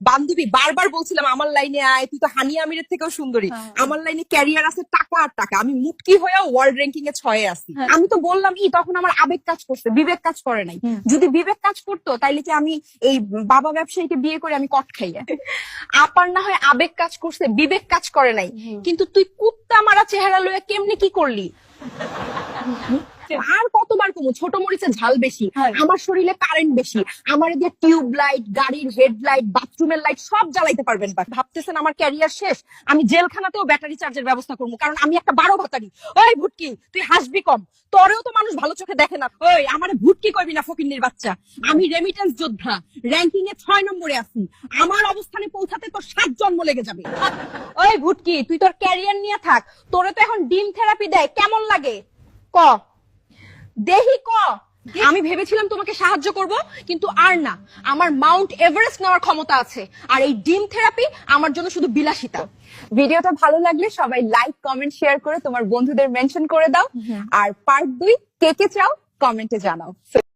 বান্ধবী বারবার বলছিলাম আমার লাইনে আয়, তুই তো হানিয়া আমিরের থেকেও সুন্দরী। আমার লাইনে ক্যারিয়ার আছে, টাকা আর টাকা। আমি মুটকি হয়ে ওয়ার্ল্ড র্যাঙ্কিং এ 6 আছি। আমি তো বললাম কি, তখন আমার আবেগ কাজ করছে, বিবেক কাজ করে নাই। যদি বিবেক কাজ করতো তাইলে কি আমি এই বাবা ব্যবসায়ীকে বিয়ে করে আমি কট খাইয়া? আপার না হয় আবেগ কাজ করছে, বিবেক কাজ করে নাই। কিন্তু তুই কুত্তা মারা চেহারা লইয়া কেমনে কি করলি? আর কতবার কমু, ছোট মরিচের ঝাল বেশি, আমার শরীরে কারেন্ট বেশি, আমার দিয়ে টিউব লাইট, গাড়ির হেডলাইট, বাথরুমের লাইট সব জ্বালাইতে পারবেন। ভাবতেছেন আমার ক্যারিয়ার শেষ? আমি জেলখানাতেও ব্যাটারি চার্জের ব্যবস্থা করবো, কারণ আমি একটা 12 ভাতারি। ওই ভুটকি, তুই হাসবি কম, তোরেও তো মানুষ ভালো চোখে দেখে না। ওই আমার ভুটকি কইবি না, ফকিন্নির বাচ্চা। আমি রেমিটেন্স যোদ্ধা, র্যাঙ্কিং এ 6 নম্বরে আছি। আমার অবস্থানে পৌঁছাতে তোর 7 জন্ম লেগে যাবে। ওই ভুটকি, তুই তোর ক্যারিয়ার নিয়ে থাক, তোরে তো এখন ডিম থেরাপি দেয়, কেমন লাগে ক? দেহি ক। আমি ভেবেছিলাম তোমাকে সাহায্য করব, কিন্তু আর না। আমার মাউন্ট এভারেস্ট নেওয়ার ক্ষমতা আছে, আর এই ডিম থেরাপি আমার জন্য শুধু বিলাসিতা। ভিডিওটা ভালো লাগলে সবাই লাইক, কমেন্ট, শেয়ার করে তোমার বন্ধুদের মেনশন করে দাও। আর পার্ট 2 কে কে চাও কমেন্টে জানাও।